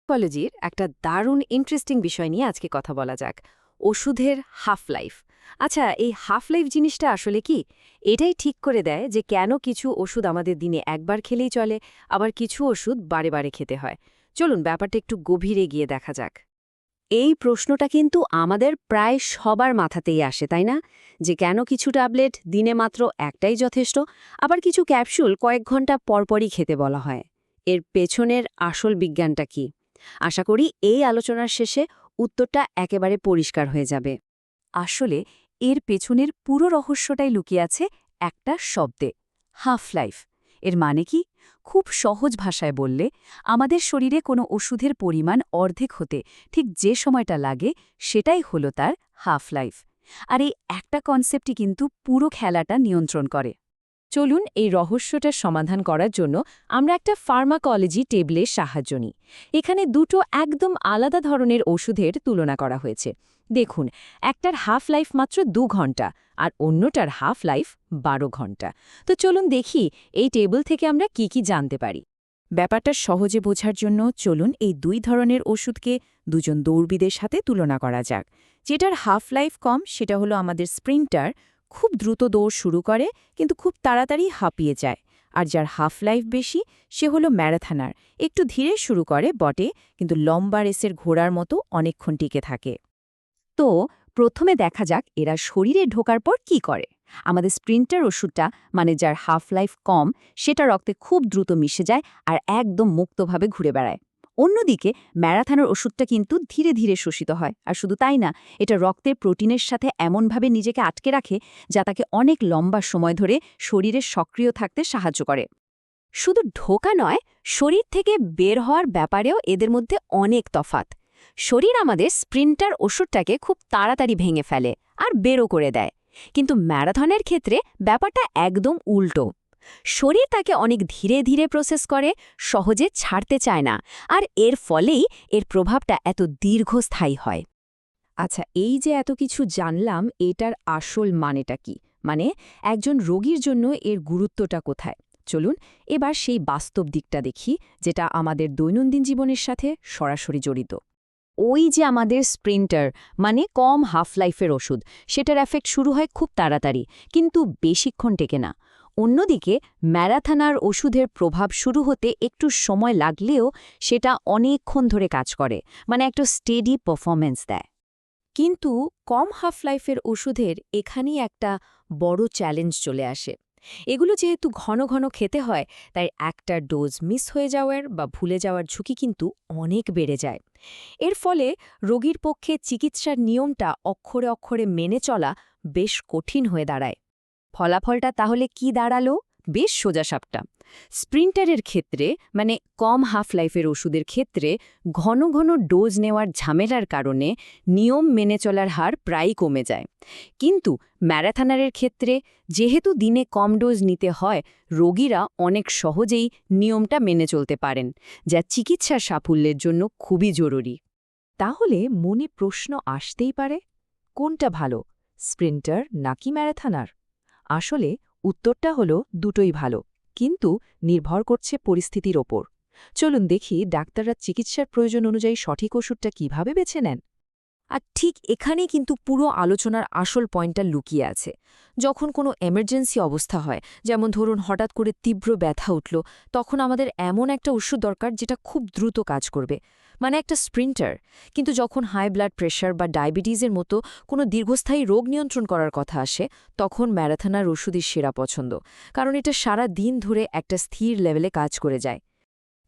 ফার্মাকোলজির একটা দারুণ ইন্টারেস্টিং বিষয় নিয়ে আজকে কথা বলা যাক ওষুধের হাফ লাইফ। আচ্ছা, এই হাফ লাইফ জিনিসটা আসলে কি? এটাই ঠিক করে দেয় যে কেন কিছু ওষুধ আমাদের দিনে একবার খেলেই চলে, আবার কিছু ওষুধ বারে বারে খেতে হয়। চলুন ব্যাপারটা একটু গভীরে গিয়ে দেখা যাক। এই প্রশ্নটা কিন্তু আমাদের প্রায় সবার মাথাতেই আসে, তাই না? যে কেন কিছু ট্যাবলেট দিনে মাত্র একটাই যথেষ্ট, আবার কিছু ক্যাপসুল কয়েক ঘন্টা পরপরই খেতে বলা হয়। এর পেছনের আসল বিজ্ঞানটা কি? আশা করি এই আলোচনার শেষে উত্তরটা একেবারে পরিষ্কার হয়ে যাবে। আসলে এর পেছনের পুরো রহস্যটাই লুকিয়ে আছে একটা শব্দে, হাফ লাইফ। এর মানে কি? খুব সহজ ভাষায় বললে, আমাদের শরীরে কোনো ওষুধের পরিমাণ অর্ধেক হতে ঠিক যে সময়টা লাগে সেটাই হলো তার হাফ লাইফ। আর এই একটা কনসেপ্টই কিন্তু পুরো খেলাটা নিয়ন্ত্রণ করে। চলুন এই রহস্যটার সমাধান করার জন্য আমরা একটা ফার্মাকোলজি টেবলের সাহায্য নিই। এখানে দুটো একদম আলাদা ধরনের ওষুধের তুলনা করা হয়েছে। দেখুন, একটার হাফ লাইফ মাত্র 2 ঘন্টা আর অন্যটার হাফ লাইফ 12 ঘন্টা। তো চলুন দেখি এই টেবিল থেকে আমরা কি জানতে পারি। ব্যাপারটা সহজে বোঝার জন্য চলুন এই দুই ধরনের ওষুধকে দুজন দৌড়বিদের সাথে তুলনা করা যাক। যেটার হাফ লাইফ কম সেটা হলো আমাদের স্প্রিন্টার, খুব দ্রুত দৌড় শুরু করে কিন্তু খুব তাড়াতাড়ি হাঁপিয়ে যায়। আর যার হাফ লাইফ বেশি সে হলো ম্যারাথনার, একটু ধীরে শুরু করে বটে কিন্তু লম্বা রেসের ঘোড়ার মতো অনেকক্ষণ টিকে থাকে। তো প্রথমে দেখা যাক এরা শরীরে ঢোকার পর কি করে। আমাদের স্প্রিন্টার ওষুধটা, মানে যার হাফ লাইফ কম, সেটা রক্তে খুব দ্রুত মিশে যায় আর একদম মুক্তভাবে ঘুরে বেড়ায়। অন্যদিকে ম্যারাথনের ওষুধটা কিন্তু ধীরে ধীরে শোষিত হয়, আর শুধু তাই না, এটা রক্তের প্রোটিনের সাথে এমনভাবে নিজেকে আটকে রাখে যা তাকে অনেক লম্বা সময় ধরে শরীরে সক্রিয় থাকতে সাহায্য করে। শুধু ঢোকা নয়, শরীর থেকে বের হওয়ার ব্যাপারেও এদের মধ্যে অনেক তফাৎ। শরীর আমাদের স্প্রিন্টার ওষুধটাকে খুব তাড়াতাড়ি ভেঙে ফেলে আর বেরো করে দেয়, কিন্তু ম্যারাথনের ক্ষেত্রে ব্যাপারটা একদম উল্টো। শরীর তাকে অনেক ধীরে ধীরে প্রসেস করে, সহজে ছাড়তে চায় না, আর এর ফলেই এর প্রভাবটা এত দীর্ঘস্থায়ী হয়। আচ্ছা, এই যে এত কিছু জানলাম, এটার আসল মানেটা কি? মানে একজন রোগীর জন্য এর গুরুত্বটা কোথায়? চলুন এবার সেই বাস্তব দিকটা দেখি, যেটা আমাদের দৈনন্দিন জীবনের সাথে সরাসরি জড়িত। ওই যে আমাদের স্প্রিন্টার, মানে কম হাফ লাইফের ওষুধ, সেটার এফেক্ট শুরু হয় খুব তাড়াতাড়ি, কিন্তু বেশিক্ষণ টেকে না। অন্যদিকে ম্যারাথনার ওষুধের প্রভাব শুরু হতে একটু সময় লাগলেও সেটা অনেকক্ষণ ধরে কাজ করে, মানে একটা স্টেডি পারফরম্যান্স দেয়। কিন্তু কম হাফ লাইফের ওষুধের এখানেই একটা বড় চ্যালেঞ্জ চলে আসে। এগুলো যেহেতু ঘন ঘন খেতে হয়, তাই একটা ডোজ মিস হয়ে যাওয়ার বা ভুলে যাওয়ার ঝুঁকি কিন্তু অনেক বেড়ে যায়। এর ফলে রোগীর পক্ষে চিকিৎসার নিয়মটা অক্ষরে অক্ষরে মেনে চলা বেশ কঠিন হয়ে দাঁড়ায়। ফলাফলটা তাহলে কি দাঁড়ালো? বেশ সোজাসাপটা। স্প্রিন্টারের ক্ষেত্রে, মানে কম হাফ লাইফের ওষুধের ক্ষেত্রে, ঘন ঘন ডোজ নেওয়ার ঝামেলার কারণে নিয়ম মেনে চলার হার প্রায়ই কমে যায়। কিন্তু ম্যারাথনারের ক্ষেত্রে, যেহেতু দিনে কম ডোজ নিতে হয়, রোগীরা অনেক সহজেই নিয়মটা মেনে চলতে পারেন, যা চিকিৎসার সাফল্যের জন্য খুবই জরুরি। তাহলে মনে প্রশ্ন আসতেই পারে, কোনটা ভালো, স্প্রিন্টার নাকি ম্যারাথনার? আসলে উত্তরটা হলো দুটোই ভালো, কিন্তু নির্ভর করছে পরিস্থিতির ওপর। চলুন দেখি ডাক্তাররা চিকিৎসার প্রয়োজন অনুযায়ী সঠিক ওষুধটা কিভাবে বেছে নেন। আর ঠিক এখানেই কিন্তু পুরো আলোচনার আসল পয়েন্টটা লুকিয়ে আছে। যখন কোনো এমার্জেন্সি অবস্থা হয়, যেমন ধরুন হঠাৎ করে তীব্র ব্যথা উঠল, তখন আমাদের এমন একটা ওষুধ দরকার যেটা খুব দ্রুত কাজ করবে, মানে একটা স্প্রিন্টার। কিন্তু যখন হাই ব্লাড প্রেশার বা ডায়াবেটিসের মতো কোনো দীর্ঘস্থায়ী রোগ নিয়ন্ত্রণ করার কথা আসে, তখন ম্যারাথনার ওষুধই সেরা পছন্দ, কারণ এটা সারা দিন ধরে একটা স্থির লেভেলে কাজ করে যায়।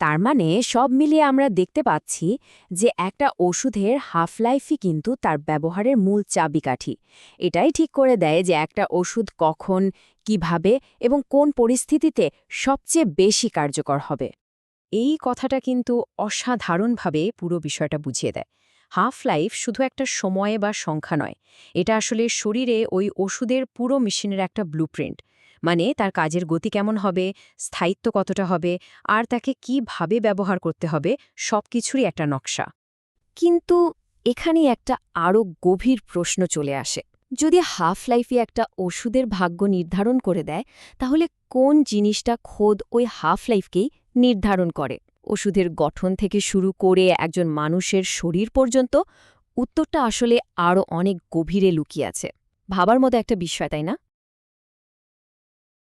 তার মানে সব মিলিয়ে আমরা দেখতে পাচ্ছি যে একটা ওষুধের হাফ লাইফই কিন্তু তার ব্যবহারের মূল চাবিকাঠি। এটাই ঠিক করে দেয় যে একটা ওষুধ কখন, কিভাবে এবং কোন পরিস্থিতিতে সবচেয়ে বেশি কার্যকর হবে। এই কথাটা কিন্তু অসাধারণভাবে পুরো বিষয়টা বুঝিয়ে দেয়। হাফ লাইফ শুধু একটা সময়ে বা সংখ্যা নয়, এটা আসলে শরীরে ওই ওষুধের পুরো মেশিনের একটা ব্লুপ্রিন্ট। মানে তার কাজের গতি কেমন হবে, স্থায়িত্ব কতটা হবে, আর তাকে কিভাবে ব্যবহার করতে হবে, সবকিছুরই একটা নকশা। কিন্তু এখানেই একটা আরও গভীর প্রশ্ন চলে আসে। যদি হাফ লাইফে একটা ওষুধের ভাগ্য নির্ধারণ করে দেয়, তাহলে কোন জিনিসটা খোদ ওই হাফ লাইফকেই নির্ধারণ করে? ওষুধের গঠন থেকে শুরু করে একজন মানুষের শরীর পর্যন্ত, উত্তরটা আসলে আরও অনেক গভীরে লুকিয়ে আছে। ভাবার মতো একটা বিষয়, তাই না?